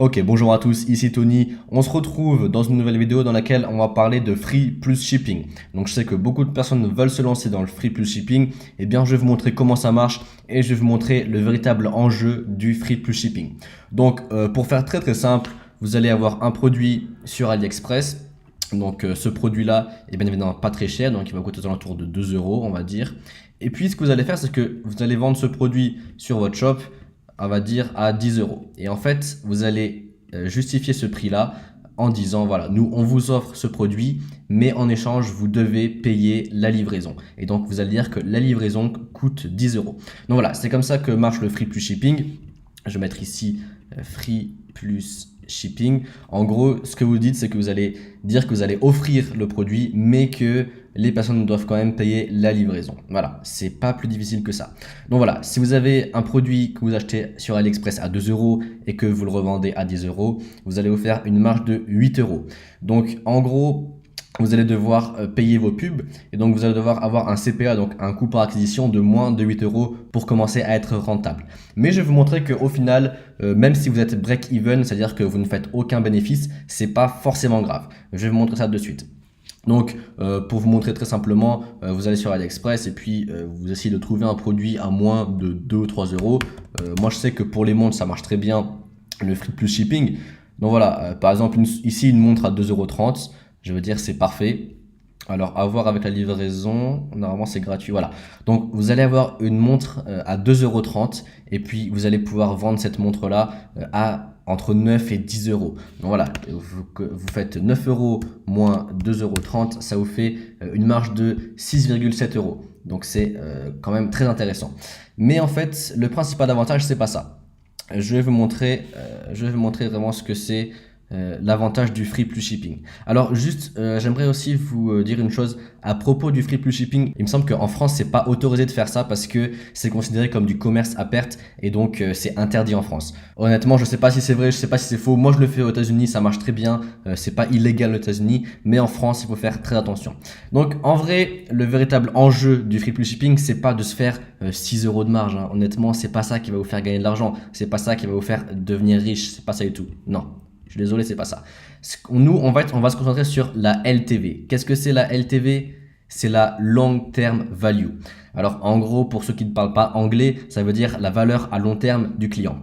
Ok, bonjour à tous, ici Tony. On se retrouve dans une nouvelle vidéo dans laquelle on va parler de free plus shipping. Donc je sais que beaucoup de personnes veulent se lancer dans le free plus shipping. Eh bien, je vais vous montrer comment ça marche et je vais vous montrer le véritable enjeu du free plus shipping. Donc pour faire très simple, vous allez avoir un produit sur AliExpress. Donc ce produit-là est bien évidemment pas très cher, donc il va coûter aux alentours de 2 euros, on va dire. Et puis ce que vous allez faire, c'est que vous allez vendre ce produit sur votre shop, on va dire à 10 euros. Et en fait, vous allez justifier ce prix-là en disant, voilà, nous, on vous offre ce produit, mais en échange, vous devez payer la livraison. Et donc, vous allez dire que la livraison coûte 10 euros. Donc voilà, c'est comme ça que marche le free plus shipping. Je vais mettre ici free plus shipping. En gros, ce que vous dites, c'est que vous allez dire que vous allez offrir le produit, mais que les personnes doivent quand même payer la livraison. Voilà, c'est pas plus difficile que ça. Donc voilà, si vous avez un produit que vous achetez sur AliExpress à 2 euros et que vous le revendez à 10 euros, vous allez vous faire une marge de 8 euros. Donc en gros, vous allez devoir payer vos pubs et donc vous allez devoir avoir un CPA, donc un coût par acquisition de moins de 8 euros pour commencer à être rentable. Mais je vais vous montrer qu'au final, même si vous êtes break-even, c'est-à-dire que vous ne faites aucun bénéfice, c'est pas forcément grave. Je vais vous montrer ça de suite. Donc pour vous montrer très simplement, vous allez sur AliExpress et puis vous essayez de trouver un produit à moins de 2 ou 3 euros. Moi je sais que pour les montres ça marche très bien, le free plus shipping. Donc voilà, par exemple ici une montre à 2,30 €, je veux dire c'est parfait. Alors à voir avec la livraison, normalement c'est gratuit, voilà. Donc vous allez avoir une montre à 2,30 € et puis vous allez pouvoir vendre cette montre là à entre 9 et 10 euros. Donc voilà, vous faites 9 euros moins 2,30 €, ça vous fait une marge de 6,7 euros. Donc c'est quand même très intéressant. Mais en fait, le principal avantage, c'est pas ça. Je vais vous montrer vraiment ce que c'est l'avantage du free plus shipping. Alors juste, j'aimerais aussi vous dire une chose à propos du free plus shipping. Il me semble qu'en France, c'est pas autorisé de faire ça parce que c'est considéré comme du commerce à perte et donc c'est interdit en France. Honnêtement, je sais pas si c'est vrai, je sais pas si c'est faux. Moi, je le fais aux États-Unis, ça marche très bien. C'est pas illégal aux États-Unis, mais en France, il faut faire très attention. Donc en vrai, le véritable enjeu du free plus shipping, c'est pas de se faire 6 euros de marge, hein. Honnêtement, c'est pas ça qui va vous faire gagner de l'argent. C'est pas ça qui va vous faire devenir riche. C'est pas ça du tout. Non. Je suis désolé, c'est pas ça. Nous, on va se concentrer sur la LTV. Qu'est-ce que c'est la LTV? C'est la long term value. Alors, en gros, pour ceux qui ne parlent pas anglais, ça veut dire la valeur à long terme du client.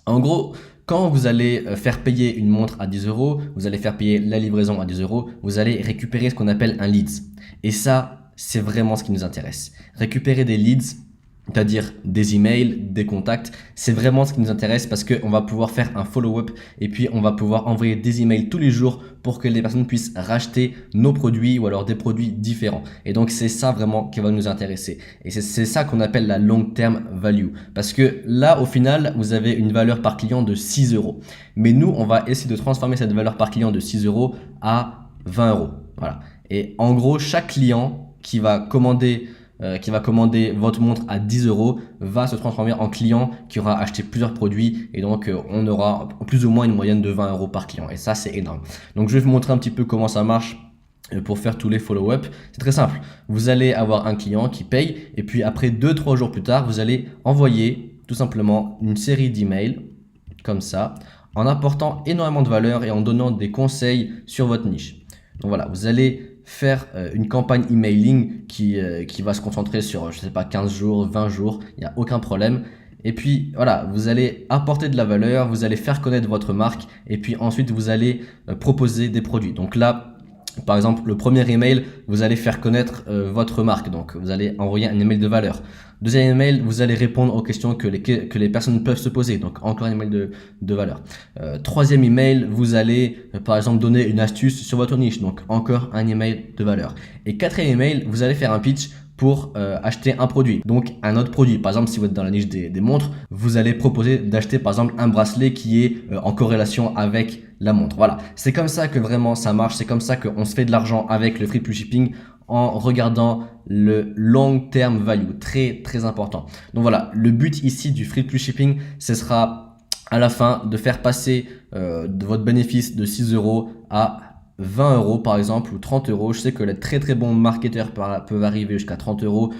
En gros, quand vous allez faire payer une montre à 10 euros, vous allez faire payer la livraison à 10 euros, vous allez récupérer ce qu'on appelle un leads. Et ça, c'est vraiment ce qui nous intéresse. Récupérer des leads, c'est-à-dire des emails, des contacts, c'est vraiment ce qui nous intéresse parce qu'on va pouvoir faire un follow-up et puis on va pouvoir envoyer des emails tous les jours pour que les personnes puissent racheter nos produits ou alors des produits différents. Et donc c'est ça vraiment qui va nous intéresser. Et c'est ça qu'on appelle la long-term value. Parce que là, au final, vous avez une valeur par client de 6 euros. Mais nous, on va essayer de transformer cette valeur par client de 6 euros à 20 euros. Voilà. Et en gros, chaque client qui va commander votre montre à 10 euros va se transformer en client qui aura acheté plusieurs produits et donc on aura plus ou moins une moyenne de 20 euros par client et ça c'est énorme. Donc je vais vous montrer un petit peu comment ça marche pour faire tous les follow-up. C'est très simple, vous allez avoir un client qui paye et puis après 2-3 jours plus tard vous allez envoyer tout simplement une série d'emails comme ça en apportant énormément de valeur et en donnant des conseils sur votre niche. Donc voilà, vous allez faire une campagne emailing qui va se concentrer sur, je sais pas, 15 jours, 20 jours, il n'y a aucun problème. Et puis voilà, vous allez apporter de la valeur, vous allez faire connaître votre marque et puis ensuite vous allez proposer des produits. Donc là, par exemple, le premier email, vous allez faire connaître votre marque. Donc, vous allez envoyer un email de valeur. Deuxième email, vous allez répondre aux questions que les personnes peuvent se poser. Donc, encore un email de valeur. Troisième email, vous allez, par exemple, donner une astuce sur votre niche. Donc, encore un email de valeur. Et quatrième email, vous allez faire un pitch pour acheter un produit, donc un autre produit. Par exemple, si vous êtes dans la niche des montres, vous allez proposer d'acheter par exemple un bracelet qui est en corrélation avec la montre. Voilà, c'est comme ça que vraiment ça marche, c'est comme ça qu'on se fait de l'argent avec le free plus shipping en regardant le long term value, très important. Donc voilà, le but ici du free plus shipping, ce sera à la fin de faire passer de votre bénéfice de 6 euros à 20 euros par exemple ou 30 euros. Je sais que les très bons marketeurs peuvent arriver jusqu'à 30 euros.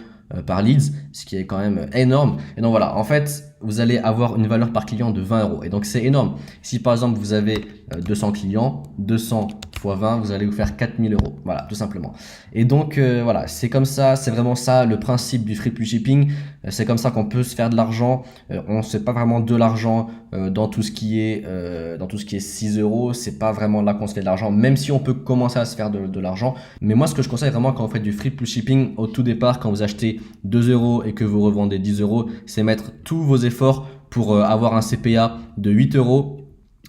par leads, ce qui est quand même énorme. Et donc voilà, en fait, vous allez avoir une valeur par client de 20 euros. Et donc c'est énorme. Si par exemple vous avez 200 clients, 200 fois 20, vous allez vous faire 4000 euros. Voilà, tout simplement. Et donc voilà, c'est comme ça, c'est vraiment ça le principe du free plus shipping. C'est comme ça qu'on peut se faire de l'argent. On ne se fait pas vraiment de l'argent dans tout ce qui est 6 euros. C'est pas vraiment là qu'on se fait de l'argent, même si on peut commencer à se faire de l'argent. Mais moi, ce que je conseille vraiment quand vous faites du free plus shipping au tout départ, quand vous achetez 2 euros et que vous revendez 10 euros, c'est mettre tous vos efforts pour avoir un CPA de 8 euros.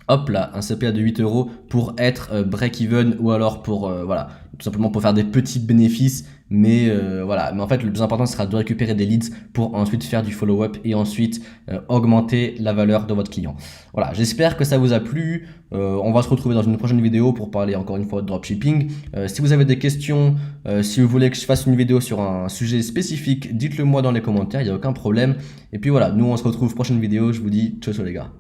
Hop là, un CPA de 8 euros pour être break-even ou alors pour, voilà, tout simplement pour faire des petits bénéfices. Mais voilà, mais en fait, le plus important sera de récupérer des leads pour ensuite faire du follow-up et ensuite augmenter la valeur de votre client. Voilà, j'espère que ça vous a plu. On va se retrouver dans une prochaine vidéo pour parler encore une fois de dropshipping. Si vous avez des questions, si vous voulez que je fasse une vidéo sur un sujet spécifique, dites-le moi dans les commentaires, il n'y a aucun problème. Et puis voilà, nous on se retrouve prochaine vidéo. Je vous dis ciao ciao les gars.